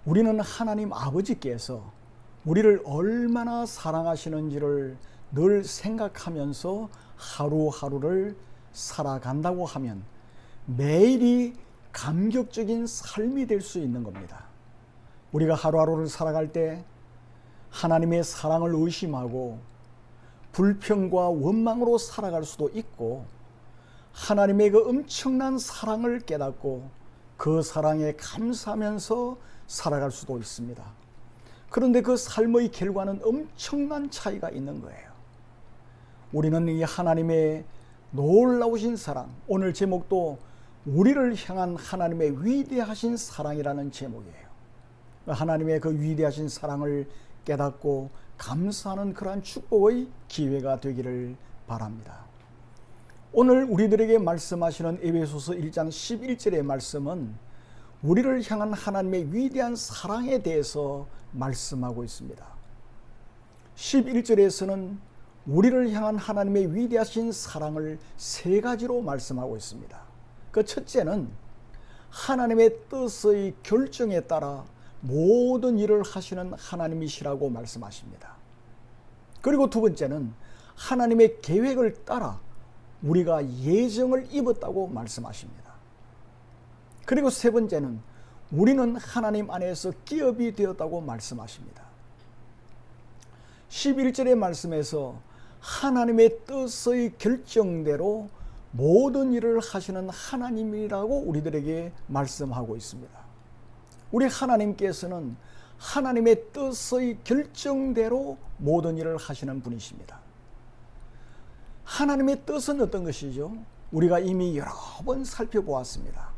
우리는 하나님 아버지께서 우리를 얼마나 사랑하시는지를 늘 생각하면서 하루하루를 살아간다고 하면 매일이 감격적인 삶이 될 수 있는 겁니다. 우리가 하루하루를 살아갈 때 하나님의 사랑을 의심하고 불평과 원망으로 살아갈 수도 있고, 하나님의 그 엄청난 사랑을 깨닫고 그 사랑에 감사하면서 살아갈 수도 있습니다. 그런데 그 삶의 결과는 엄청난 차이가 있는 거예요. 우리는 이 하나님의 놀라우신 사랑, 오늘 제목도 우리를 향한 하나님의 위대하신 사랑이라는 제목이에요. 하나님의 그 위대하신 사랑을 깨닫고 감사하는 그러한 축복의 기회가 되기를 바랍니다. 오늘 우리들에게 말씀하시는 에베소서 1장 11절의 말씀은 우리를 향한 하나님의 위대한 사랑에 대해서 말씀하고 있습니다. 11절에서는 우리를 향한 하나님의 위대하신 사랑을 세 가지로 말씀하고 있습니다. 그 첫째는 하나님의 뜻의 결정에 따라 모든 일을 하시는 하나님이시라고 말씀하십니다. 그리고 두 번째는 하나님의 계획을 따라 우리가 예정을 입었다고 말씀하십니다. 그리고 세 번째는 우리는 하나님 안에서 기업이 되었다고 말씀하십니다. 11절의 말씀에서 하나님의 뜻의 결정대로 모든 일을 하시는 하나님이라고 우리들에게 말씀하고 있습니다. 우리 하나님께서는 하나님의 뜻의 결정대로 모든 일을 하시는 분이십니다. 하나님의 뜻은 어떤 것이죠? 우리가 이미 여러 번 살펴보았습니다.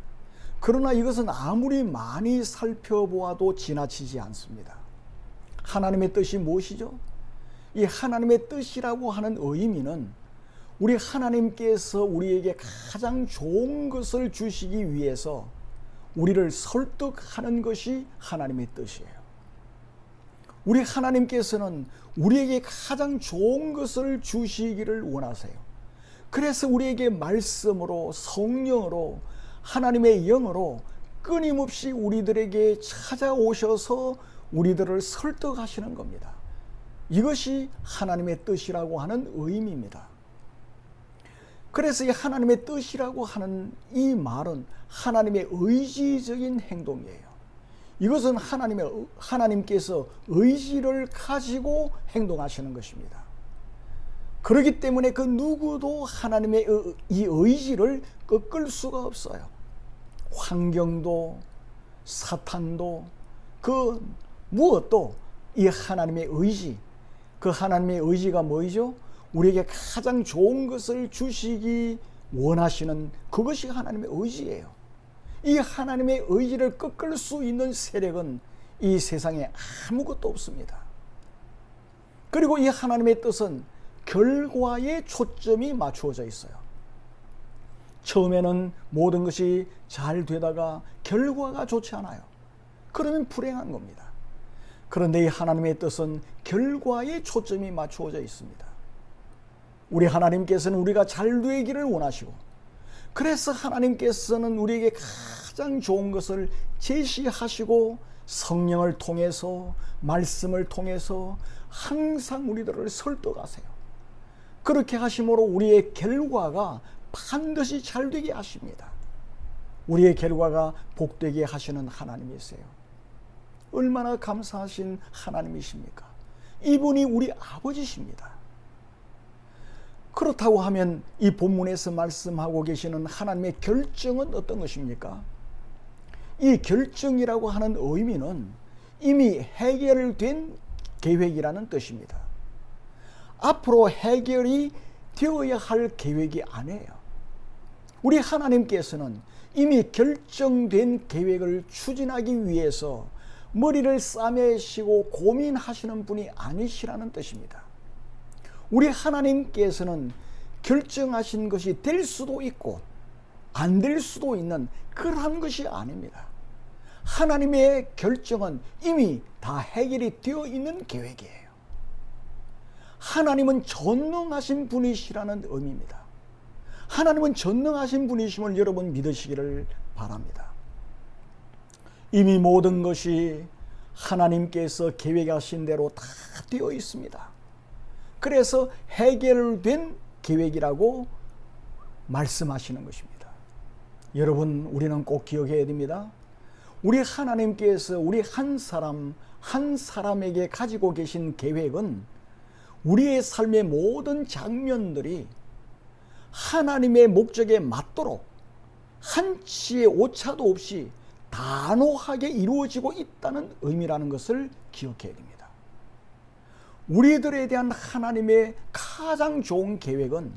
그러나 이것은 아무리 많이 살펴보아도 지나치지 않습니다. 하나님의 뜻이 무엇이죠? 이 하나님의 뜻이라고 하는 의미는 우리 하나님께서 우리에게 가장 좋은 것을 주시기 위해서 우리를 설득하는 것이 하나님의 뜻이에요. 우리 하나님께서는 우리에게 가장 좋은 것을 주시기를 원하세요. 그래서 우리에게 말씀으로, 성령으로, 하나님의 영으로 끊임없이 우리들에게 찾아오셔서 우리들을 설득하시는 겁니다. 이것이 하나님의 뜻이라고 하는 의미입니다. 그래서 이 하나님의 뜻이라고 하는 이 말은 하나님의 의지적인 행동이에요. 이것은 하나님께서 의지를 가지고 행동하시는 것입니다. 그렇기 때문에 그 누구도 하나님의 이 의지를 꺾을 수가 없어요. 환경도 사탄도 그 무엇도 이 하나님의 의지, 그 하나님의 의지가 뭐이죠? 우리에게 가장 좋은 것을 주시기 원하시는 그것이 하나님의 의지예요. 이 하나님의 의지를 꺾을 수 있는 세력은 이 세상에 아무것도 없습니다. 그리고 이 하나님의 뜻은 결과에 초점이 맞추어져 있어요. 처음에는 모든 것이 잘 되다가 결과가 좋지 않아요. 그러면 불행한 겁니다. 그런데 이 하나님의 뜻은 결과에 초점이 맞추어져 있습니다. 우리 하나님께서는 우리가 잘 되기를 원하시고, 그래서 하나님께서는 우리에게 가장 좋은 것을 제시하시고 성령을 통해서, 말씀을 통해서 항상 우리들을 설득하세요. 그렇게 하심으로 우리의 결과가 반드시 잘 되게 하십니다. 우리의 결과가 복되게 하시는 하나님이세요. 얼마나 감사하신 하나님이십니까? 이분이 우리 아버지십니다. 그렇다고 하면 이 본문에서 말씀하고 계시는 하나님의 결정은 어떤 것입니까? 이 결정이라고 하는 의미는 이미 해결된 계획이라는 뜻입니다. 앞으로 해결이 되어야 할 계획이 아니에요. 우리 하나님께서는 이미 결정된 계획을 추진하기 위해서 머리를 싸매시고 고민하시는 분이 아니시라는 뜻입니다. 우리 하나님께서는 결정하신 것이 될 수도 있고 안 될 수도 있는 그러한 것이 아닙니다. 하나님의 결정은 이미 다 해결이 되어 있는 계획이에요. 하나님은 전능하신 분이시라는 의미입니다. 하나님은 전능하신 분이심을 여러분 믿으시기를 바랍니다. 이미 모든 것이 하나님께서 계획하신 대로 다 되어 있습니다. 그래서 해결된 계획이라고 말씀하시는 것입니다. 여러분, 우리는 꼭 기억해야 됩니다. 우리 하나님께서 우리 한 사람에게 가지고 계신 계획은 우리의 삶의 모든 장면들이 하나님의 목적에 맞도록 한치의 오차도 없이 단호하게 이루어지고 있다는 의미라는 것을 기억해야 됩니다. 우리들에 대한 하나님의 가장 좋은 계획은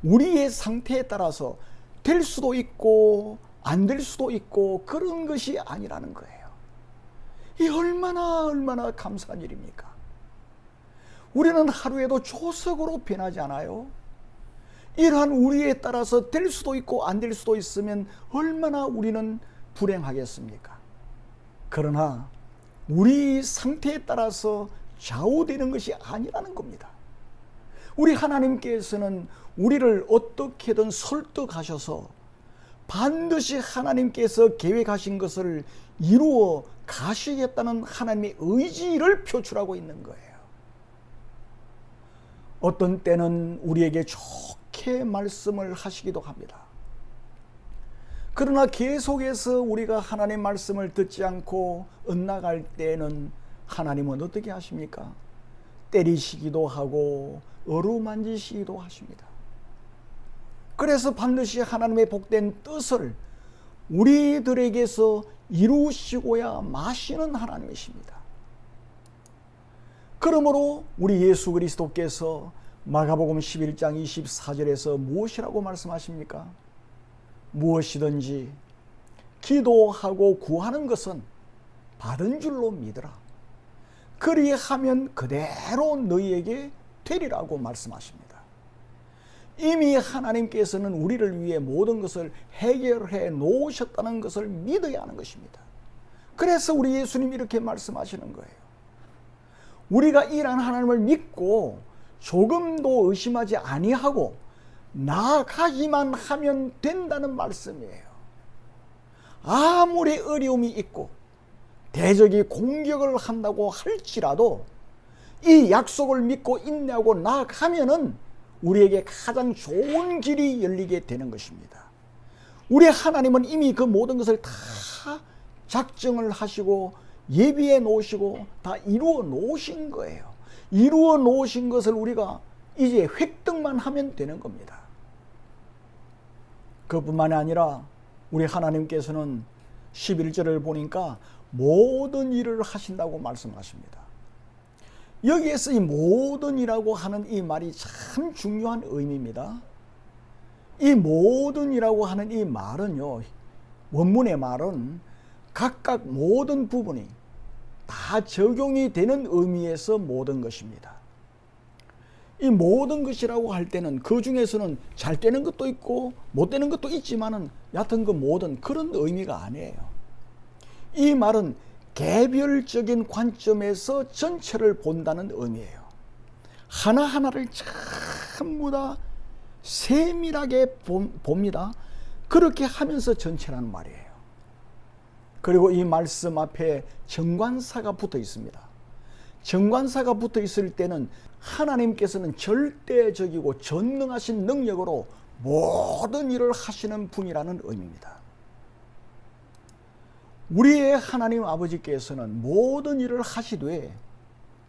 우리의 상태에 따라서 될 수도 있고 안 될 수도 있고 그런 것이 아니라는 거예요. 이 얼마나 감사한 일입니까? 우리는 하루에도 조석으로 변하지 않아요. 이러한 우리에 따라서 될 수도 있고 안 될 수도 있으면 얼마나 우리는 불행하겠습니까? 그러나 우리 상태에 따라서 좌우되는 것이 아니라는 겁니다. 우리 하나님께서는 우리를 어떻게든 설득하셔서 반드시 하나님께서 계획하신 것을 이루어 가시겠다는 하나님의 의지를 표출하고 있는 거예요. 어떤 때는 우리에게 좋게 말씀을 하시기도 합니다. 그러나 계속해서 우리가 하나님 말씀을 듣지 않고 엇나갈 때는 하나님은 어떻게 하십니까? 때리시기도 하고 어루만지시기도 하십니다. 그래서 반드시 하나님의 복된 뜻을 우리들에게서 이루시고야 마시는 하나님이십니다. 그러므로 우리 예수 그리스도께서 마가복음 11장 24절에서 무엇이라고 말씀하십니까? 무엇이든지 기도하고 구하는 것은 받은 줄로 믿으라. 그리하면 그대로 너희에게 되리라고 말씀하십니다. 이미 하나님께서는 우리를 위해 모든 것을 해결해 놓으셨다는 것을 믿어야 하는 것입니다. 그래서 우리 예수님이 이렇게 말씀하시는 거예요. 우리가 이러한 하나님을 믿고 조금도 의심하지 아니하고 나아가기만 하면 된다는 말씀이에요. 아무리 어려움이 있고 대적이 공격을 한다고 할지라도 이 약속을 믿고 인내하고 나아가면은 우리에게 가장 좋은 길이 열리게 되는 것입니다. 우리 하나님은 이미 그 모든 것을 다 작정을 하시고 예비해 놓으시고 다 이루어 놓으신 거예요. 이루어 놓으신 것을 우리가 이제 획득만 하면 되는 겁니다. 그뿐만이 아니라 우리 하나님께서는 11절을 보니까 모든 일을 하신다고 말씀하십니다. 여기에서 이 모든 이라고 하는 이 말이 참 중요한 의미입니다. 이 모든 이라고 하는 이 말은요, 원문의 말은 각각 모든 부분이 다 적용이 되는 의미에서 모든 것입니다. 이 모든 것이라고 할 때는 그 중에서는 잘 되는 것도 있고 못 되는 것도 있지만은 여하튼 그 모든 그런 의미가 아니에요. 이 말은 개별적인 관점에서 전체를 본다는 의미예요. 하나하나를 전부 다 세밀하게 봅니다. 그렇게 하면서 전체라는 말이에요. 그리고 이 말씀 앞에 정관사가 붙어 있습니다. 정관사가 붙어 있을 때는 하나님께서는 절대적이고 전능하신 능력으로 모든 일을 하시는 분이라는 의미입니다. 우리의 하나님 아버지께서는 모든 일을 하시되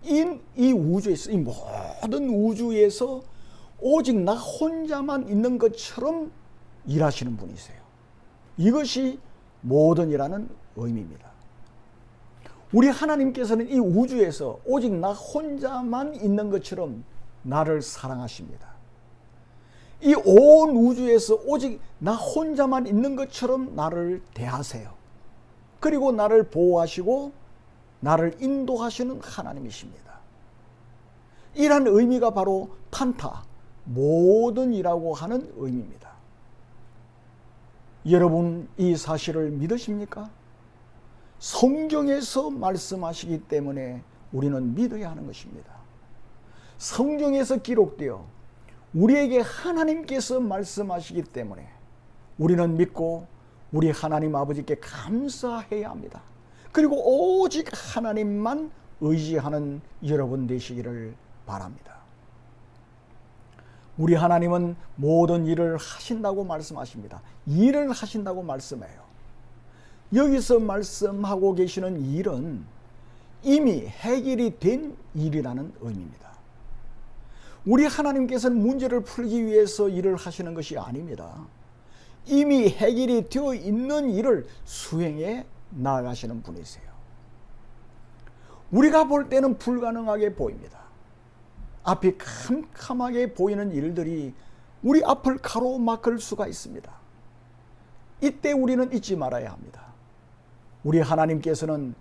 이 우주에서, 이 모든 우주에서 오직 나 혼자만 있는 것처럼 일하시는 분이세요. 이것이 모든 일하는 의미입니다. 우리 하나님께서는 이 우주에서 오직 나 혼자만 있는 것처럼 나를 사랑하십니다. 이 온 우주에서 오직 나 혼자만 있는 것처럼 나를 대하세요. 그리고 나를 보호하시고 나를 인도하시는 하나님이십니다. 이런 의미가 바로 판타, 모든 이라고 하는 의미입니다. 여러분, 이 사실을 믿으십니까? 성경에서 말씀하시기 때문에 우리는 믿어야 하는 것입니다. 성경에서 기록되어 우리에게 하나님께서 말씀하시기 때문에 우리는 믿고 우리 하나님 아버지께 감사해야 합니다. 그리고 오직 하나님만 의지하는 여러분 되시기를 바랍니다. 우리 하나님은 모든 일을 하신다고 말씀하십니다. 일을 하신다고 말씀해요. 여기서 말씀하고 계시는 일은 이미 해결이 된 일이라는 의미입니다. 우리 하나님께서는 문제를 풀기 위해서 일을 하시는 것이 아닙니다. 이미 해결이 되어 있는 일을 수행해 나아가시는 분이세요. 우리가 볼 때는 불가능하게 보입니다. 앞이 캄캄하게 보이는 일들이 우리 앞을 가로막을 수가 있습니다. 이때 우리는 잊지 말아야 합니다. 우리 하나님께서는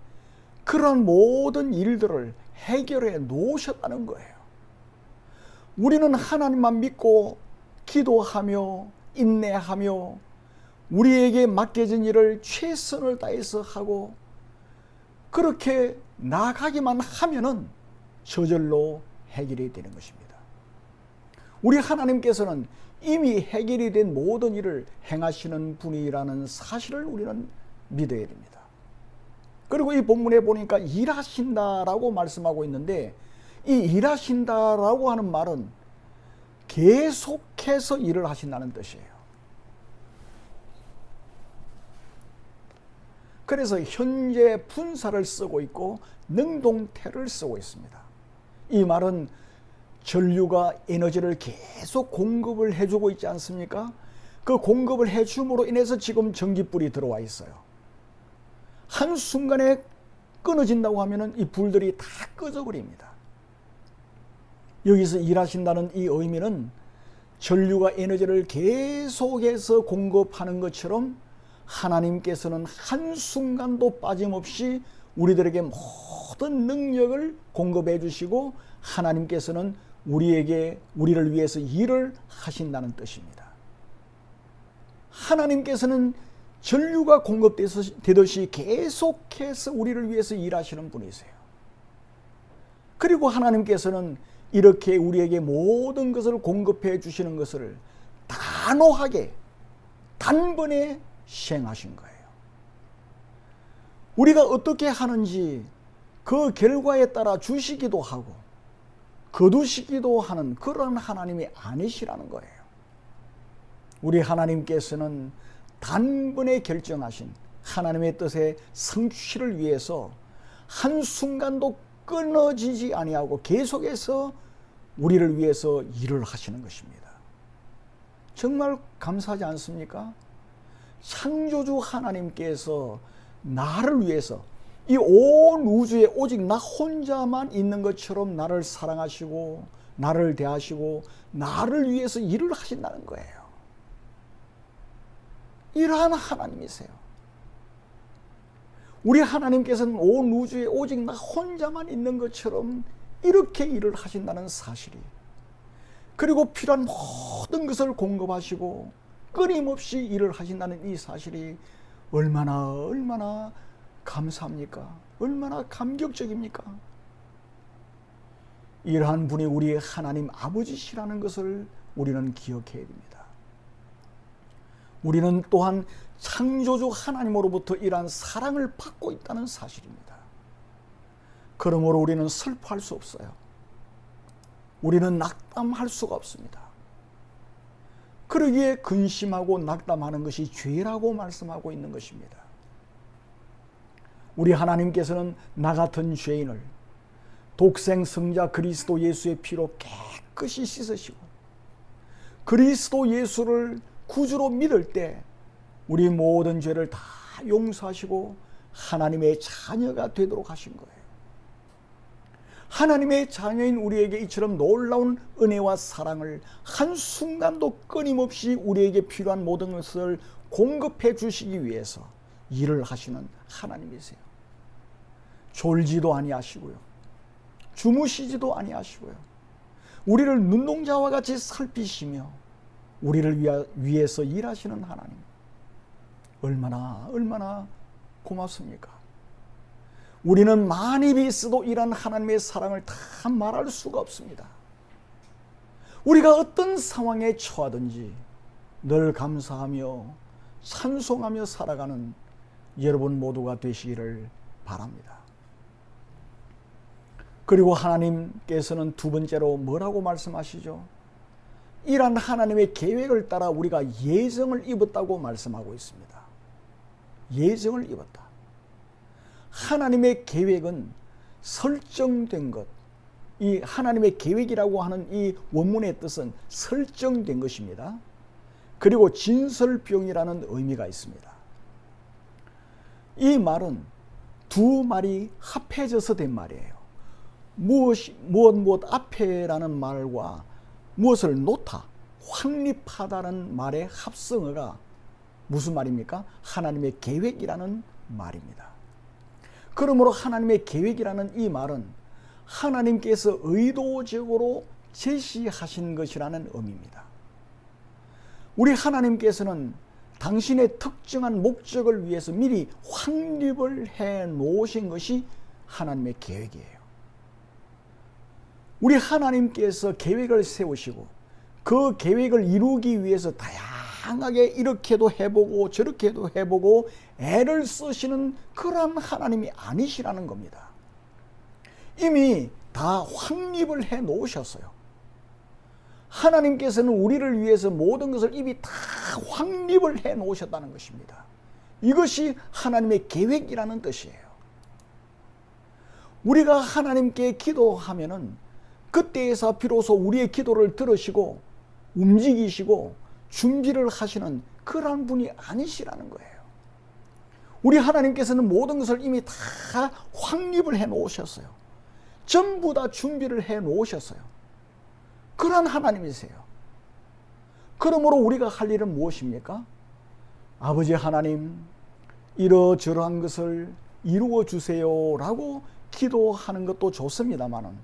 그런 모든 일들을 해결해 놓으셨다는 거예요. 우리는 하나님만 믿고 기도하며 인내하며 우리에게 맡겨진 일을 최선을 다해서 하고 그렇게 나아가기만 하면은 저절로 해결이 되는 것입니다. 우리 하나님께서는 이미 해결이 된 모든 일을 행하시는 분이라는 사실을 우리는 믿어야 됩니다. 그리고 이 본문에 보니까 일하신다라고 말씀하고 있는데 이 일하신다라고 하는 말은 계속해서 일을 하신다는 뜻이에요. 그래서 현재 분사를 쓰고 있고 능동태를 쓰고 있습니다. 이 말은 전류가 에너지를 계속 공급을 해주고 있지 않습니까? 그 공급을 해줌으로 인해서 지금 전기불이 들어와 있어요. 한순간에 끊어진다고 하면 이 불들이 다 꺼져 버립니다. 여기서 일하신다는 이 의미는 전류가 에너지를 계속해서 공급하는 것처럼 하나님께서는 한순간도 빠짐없이 우리들에게 모든 능력을 공급해 주시고 하나님께서는 우리를 위해서 일을 하신다는 뜻입니다. 하나님께서는 전류가 공급되듯이 계속해서 우리를 위해서 일하시는 분이세요. 그리고 하나님께서는 이렇게 우리에게 모든 것을 공급해 주시는 것을 단호하게 단번에 시행하신 거예요. 우리가 어떻게 하는지 그 결과에 따라 주시기도 하고 거두시기도 하는 그런 하나님이 아니시라는 거예요. 우리 하나님께서는 단번에 결정하신 하나님의 뜻의 성취를 위해서 한순간도 끊어지지 아니하고 계속해서 우리를 위해서 일을 하시는 것입니다. 정말 감사하지 않습니까? 창조주 하나님께서 나를 위해서 이 온 우주에 오직 나 혼자만 있는 것처럼 나를 사랑하시고 나를 대하시고 나를 위해서 일을 하신다는 거예요. 이러한 하나님이세요. 우리 하나님께서는 온 우주에 오직 나 혼자만 있는 것처럼 이렇게 일을 하신다는 사실이, 그리고 필요한 모든 것을 공급하시고 끊임없이 일을 하신다는 이 사실이 얼마나 감사합니까? 얼마나 감격적입니까? 이러한 분이 우리의 하나님 아버지시라는 것을 우리는 기억해야 됩니다. 우리는 또한 창조주 하나님으로부터 이러한 사랑을 받고 있다는 사실입니다. 그러므로 우리는 슬퍼할 수 없어요. 우리는 낙담할 수가 없습니다. 그러기에 근심하고 낙담하는 것이 죄라고 말씀하고 있는 것입니다. 우리 하나님께서는 나 같은 죄인을 독생 성자 그리스도 예수의 피로 깨끗이 씻으시고 그리스도 예수를 구주로 믿을 때 우리 모든 죄를 다 용서하시고 하나님의 자녀가 되도록 하신 거예요. 하나님의 자녀인 우리에게 이처럼 놀라운 은혜와 사랑을 한순간도 끊임없이 우리에게 필요한 모든 것을 공급해 주시기 위해서 일을 하시는 하나님이세요. 졸지도 아니하시고요, 주무시지도 아니하시고요, 우리를 눈동자와 같이 살피시며 우리를 위해서 일하시는 하나님, 얼마나 고맙습니까? 우리는 많이 빚어도 이런 하나님의 사랑을 다 말할 수가 없습니다. 우리가 어떤 상황에 처하든지 늘 감사하며 찬송하며 살아가는 여러분 모두가 되시기를 바랍니다. 그리고 하나님께서는 두 번째로 뭐라고 말씀하시죠? 이러한 하나님의 계획을 따라 우리가 예정을 입었다고 말씀하고 있습니다. 예정을 입었다. 하나님의 계획은 설정된 것, 이 하나님의 계획이라고 하는 이 원문의 뜻은 설정된 것입니다. 그리고 진설병이라는 의미가 있습니다. 이 말은 두 말이 합해져서 된 말이에요. 무엇 앞에라는 말과 무엇을 놓다, 확립하다는 말의 합성어가 무슨 말입니까? 하나님의 계획이라는 말입니다. 그러므로 하나님의 계획이라는 이 말은 하나님께서 의도적으로 제시하신 것이라는 의미입니다. 우리 하나님께서는 당신의 특정한 목적을 위해서 미리 확립을 해 놓으신 것이 하나님의 계획이에요. 우리 하나님께서 계획을 세우시고 그 계획을 이루기 위해서 다양하게 이렇게도 해보고 저렇게도 해보고 애를 쓰시는 그런 하나님이 아니시라는 겁니다. 이미 다 확립을 해 놓으셨어요. 하나님께서는 우리를 위해서 모든 것을 이미 다 확립을 해 놓으셨다는 것입니다. 이것이 하나님의 계획이라는 뜻이에요. 우리가 하나님께 기도하면은 그때에서 비로소 우리의 기도를 들으시고 움직이시고 준비를 하시는 그러한 분이 아니시라는 거예요. 우리 하나님께서는 모든 것을 이미 다 확립을 해 놓으셨어요. 전부 다 준비를 해 놓으셨어요. 그러한 하나님이세요. 그러므로 우리가 할 일은 무엇입니까? 아버지 하나님, 이러저러한 것을 이루어 주세요 라고 기도하는 것도 좋습니다만은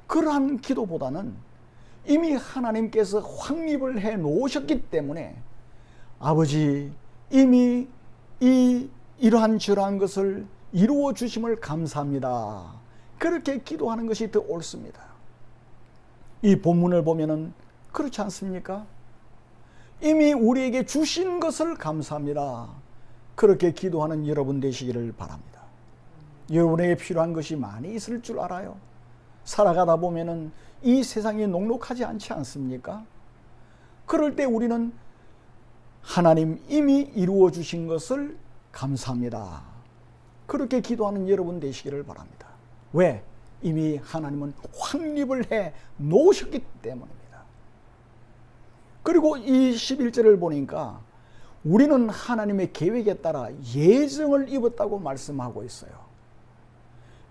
그러한 기도보다는 이미 하나님께서 확립을 해 놓으셨기 때문에 아버지, 이미 이러한 저러한 것을 이루어 주심을 감사합니다. 그렇게 기도하는 것이 더 옳습니다. 이 본문을 보면은 그렇지 않습니까? 이미 우리에게 주신 것을 감사합니다. 그렇게 기도하는 여러분 되시기를 바랍니다. 여러분에게 필요한 것이 많이 있을 줄 알아요. 살아가다 보면은 이 세상이 녹록하지 않지 않습니까? 그럴 때 우리는 하나님 이미 이루어 주신 것을 감사합니다. 그렇게 기도하는 여러분 되시기를 바랍니다. 왜? 이미 하나님은 확립을 해 놓으셨기 때문입니다. 그리고 이 11절을 보니까 우리는 하나님의 계획에 따라 예정을 입었다고 말씀하고 있어요.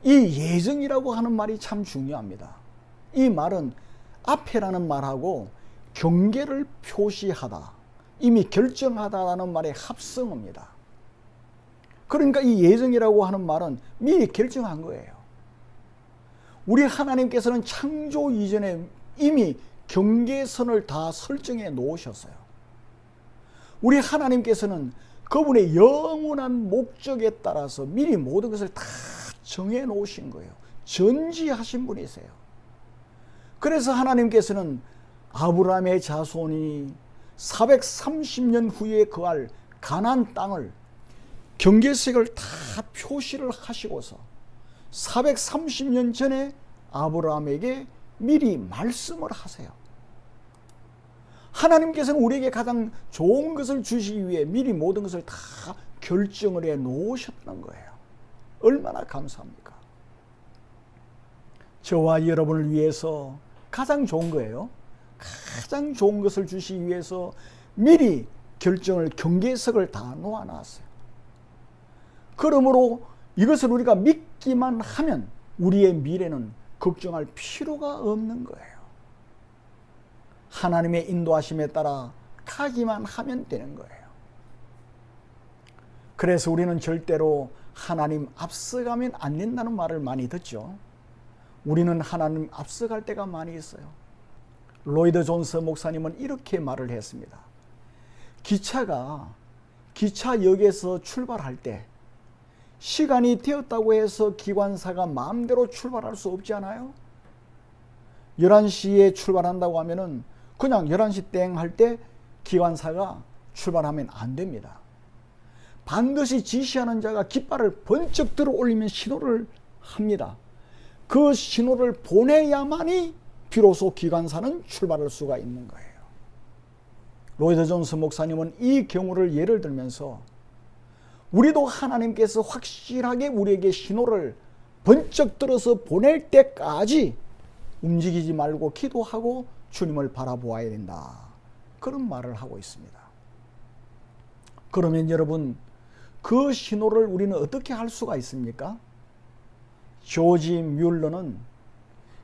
이 예정이라고 하는 말이 참 중요합니다. 이 말은 앞에라는 말하고 경계를 표시하다, 이미 결정하다라는 말의 합성어입니다. 그러니까 이 예정이라고 하는 말은 미리 결정한 거예요. 우리 하나님께서는 창조 이전에 이미 경계선을 다 설정해 놓으셨어요. 우리 하나님께서는 그분의 영원한 목적에 따라서 미리 모든 것을 다 정해 놓으신 거예요. 전지하신 분이세요. 그래서 하나님께서는 아브라함의 자손이 430년 후에 거할 가나안 땅을 경계색을 다 표시를 하시고서 430년 전에 아브라함에게 미리 말씀을 하세요. 하나님께서는 우리에게 가장 좋은 것을 주시기 위해 미리 모든 것을 다 결정을 해 놓으셨던 거예요. 얼마나 감사합니까? 저와 여러분을 위해서 가장 좋은 거예요. 가장 좋은 것을 주시기 위해서 미리 결정을, 경계석을 다 놓아놨어요. 그러므로 이것을 우리가 믿기만 하면 우리의 미래는 걱정할 필요가 없는 거예요. 하나님의 인도하심에 따라 가기만 하면 되는 거예요. 그래서 우리는 절대로 하나님 앞서가면 안 된다는 말을 많이 듣죠. 우리는 하나님 앞서갈 때가 많이 있어요. 로이드 존스 목사님은 이렇게 말을 했습니다. 기차역에서 출발할 때 시간이 되었다고 해서 기관사가 마음대로 출발할 수 없지 않아요? 11시에 출발한다고 하면은 그냥 11시 땡 할 때 기관사가 출발하면 안 됩니다. 반드시 지시하는 자가 깃발을 번쩍 들어 올리면 신호를 합니다. 그 신호를 보내야만이 비로소 기관사는 출발할 수가 있는 거예요. 로이드 존스 목사님은 이 경우를 예를 들면서 우리도 하나님께서 확실하게 우리에게 신호를 번쩍 들어서 보낼 때까지 움직이지 말고 기도하고 주님을 바라보아야 된다, 그런 말을 하고 있습니다. 그러면 여러분, 그 신호를 우리는 어떻게 할 수가 있습니까? 조지 뮬러는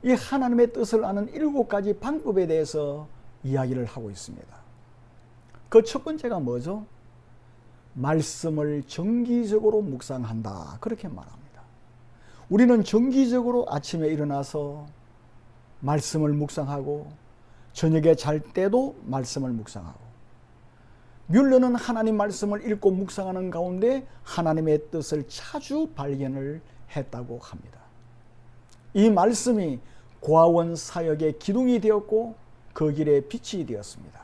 이 하나님의 뜻을 아는 7가지 방법에 대해서 이야기를 하고 있습니다. 그 첫 번째가 뭐죠? 말씀을 정기적으로 묵상한다, 그렇게 말합니다. 우리는 정기적으로 아침에 일어나서 말씀을 묵상하고 저녁에 잘 때도 말씀을 묵상하고, 뮬러는 하나님 말씀을 읽고 묵상하는 가운데 하나님의 뜻을 자주 발견을 했다고 합니다. 이 말씀이 고아원 사역의 기둥이 되었고 그 길의 빛이 되었습니다.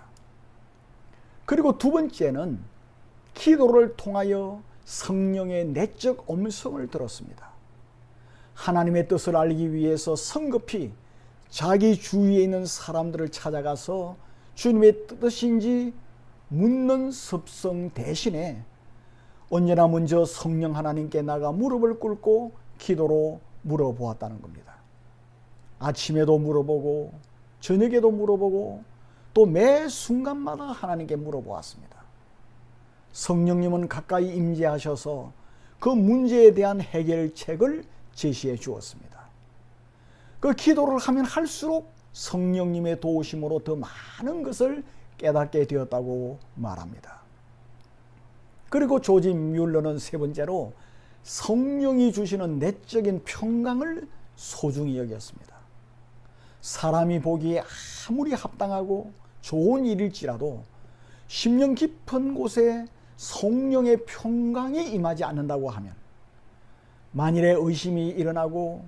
그리고 두 번째는 기도를 통하여 성령의 내적 음성을 들었습니다. 하나님의 뜻을 알기 위해서 성급히 자기 주위에 있는 사람들을 찾아가서 주님의 뜻인지 묻는 습성 대신에 언제나 먼저 성령 하나님께 나가 무릎을 꿇고 기도로 물어보았다는 겁니다. 아침에도 물어보고 저녁에도 물어보고 또 매 순간마다 하나님께 물어보았습니다. 성령님은 가까이 임재하셔서 그 문제에 대한 해결책을 제시해 주었습니다. 그 기도를 하면 할수록 성령님의 도우심으로 더 많은 것을 깨닫게 되었다고 말합니다. 그리고 조지 뮬러는 세 번째로 성령이 주시는 내적인 평강을 소중히 여겼습니다. 사람이 보기에 아무리 합당하고 좋은 일일지라도 심령 깊은 곳에 성령의 평강이 임하지 않는다고 하면, 만일에 의심이 일어나고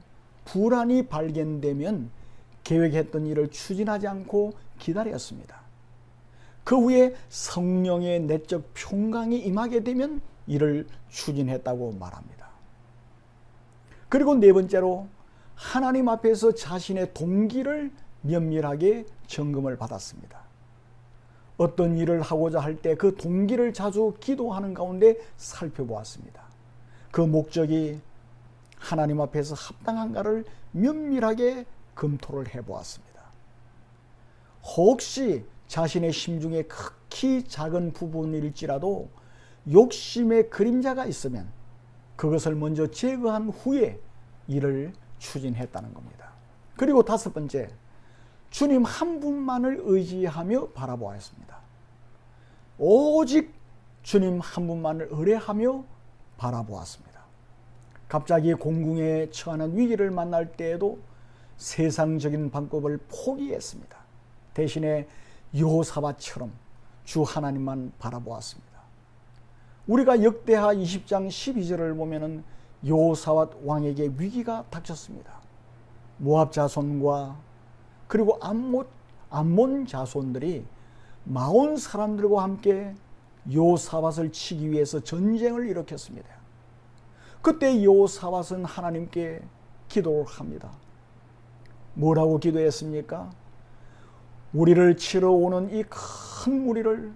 불안이 발견되면 계획했던 일을 추진하지 않고 기다렸습니다. 그 후에 성령의 내적 평강이 임하게 되면 이를 추진했다고 말합니다. 그리고 네 번째로 하나님 앞에서 자신의 동기를 면밀하게 점검을 받았습니다. 어떤 일을 하고자 할 때 그 동기를 자주 기도하는 가운데 살펴보았습니다. 그 목적이 하나님 앞에서 합당한가를 면밀하게 검토를 해보았습니다. 혹시 자신의 심중에 극히 작은 부분일지라도 욕심의 그림자가 있으면 그것을 먼저 제거한 후에 일을 추진했다는 겁니다. 그리고 다섯 번째, 주님 한 분만을 의지하며 바라보았습니다. 오직 주님 한 분만을 의뢰하며 바라보았습니다. 갑자기 공궁에 처하는 위기를 만날 때에도 세상적인 방법을 포기했습니다. 대신에 여호사밧처럼 주 하나님만 바라보았습니다. 우리가 역대하 20장 12절을 보면은 여호사밧 왕에게 위기가 닥쳤습니다. 모압 자손과 그리고 암몬 자손들이 마온 사람들과 함께 여호사밧을 치기 위해서 전쟁을 일으켰습니다. 그때 여호사밧은 하나님께 기도를 합니다. 뭐라고 기도했습니까? 우리를 치러 오는 이 큰 무리를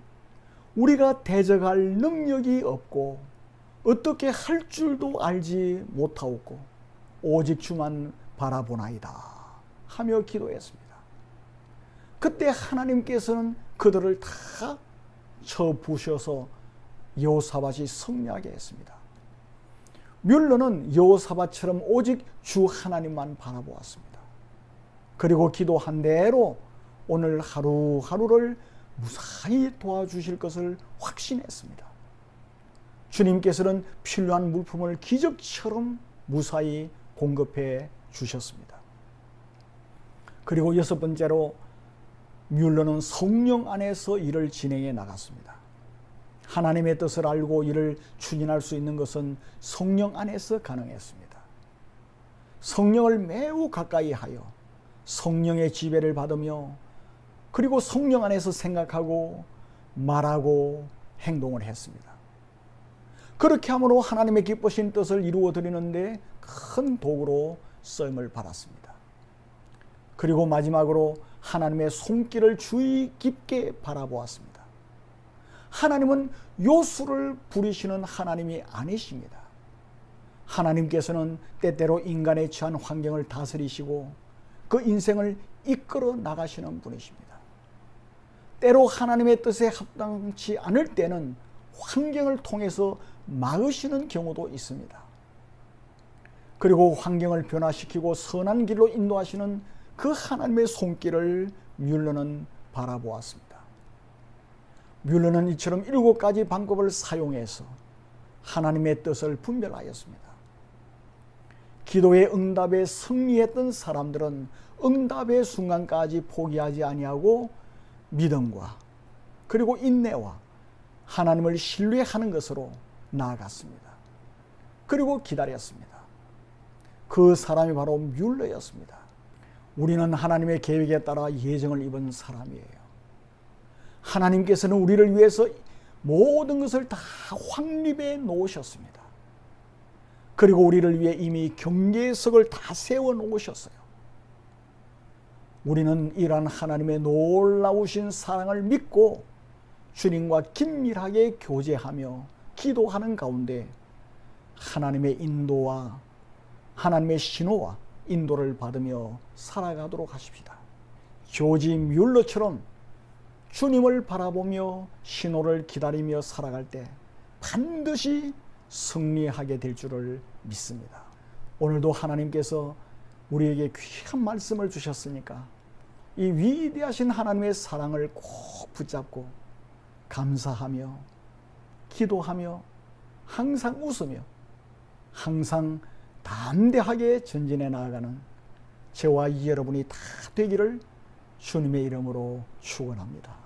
우리가 대적할 능력이 없고 어떻게 할 줄도 알지 못하옵고 오직 주만 바라보나이다 하며 기도했습니다. 그때 하나님께서는 그들을 다 쳐부셔서 여호사밧이 승리하게 했습니다. 뮬러는 여호사밧처럼 오직 주 하나님만 바라보았습니다. 그리고 기도한 대로 오늘 하루하루를 무사히 도와주실 것을 확신했습니다. 주님께서는 필요한 물품을 기적처럼 무사히 공급해 주셨습니다. 그리고 여섯 번째로 뮬러는 성령 안에서 일을 진행해 나갔습니다. 하나님의 뜻을 알고 일을 추진할 수 있는 것은 성령 안에서 가능했습니다. 성령을 매우 가까이 하여 성령의 지배를 받으며 그리고 성령 안에서 생각하고 말하고 행동을 했습니다. 그렇게 함으로 하나님의 기쁘신 뜻을 이루어 드리는데 큰 도구로 쓰임을 받았습니다. 그리고 마지막으로 하나님의 손길을 주의 깊게 바라보았습니다. 하나님은 요술을 부리시는 하나님이 아니십니다. 하나님께서는 때때로 인간에 처한 환경을 다스리시고 그 인생을 이끌어 나가시는 분이십니다. 때로 하나님의 뜻에 합당치 않을 때는 환경을 통해서 막으시는 경우도 있습니다. 그리고 환경을 변화시키고 선한 길로 인도하시는 그 하나님의 손길을 뮬러는 바라보았습니다. 뮬러는 이처럼 7가지 방법을 사용해서 하나님의 뜻을 분별하였습니다. 기도의 응답에 승리했던 사람들은 응답의 순간까지 포기하지 아니하고 믿음과 그리고 인내와 하나님을 신뢰하는 것으로 나아갔습니다. 그리고 기다렸습니다. 그 사람이 바로 뮬러였습니다. 우리는 하나님의 계획에 따라 예정을 입은 사람이에요. 하나님께서는 우리를 위해서 모든 것을 다 확립해 놓으셨습니다. 그리고 우리를 위해 이미 경계석을 다 세워 놓으셨어요. 우리는 이러한 하나님의 놀라우신 사랑을 믿고 주님과 긴밀하게 교제하며 기도하는 가운데 하나님의 인도와 하나님의 신호와 인도를 받으며 살아가도록 하십시다. 조지 뮬러처럼 주님을 바라보며 신호를 기다리며 살아갈 때 반드시 승리하게 될 줄을 믿습니다. 오늘도 하나님께서 우리에게 귀한 말씀을 주셨으니까 이 위대하신 하나님의 사랑을 꼭 붙잡고 감사하며 기도하며 항상 웃으며 항상 담대하게 전진해 나아가는 저와 여러분이 다 되기를 주님의 이름으로 축원합니다.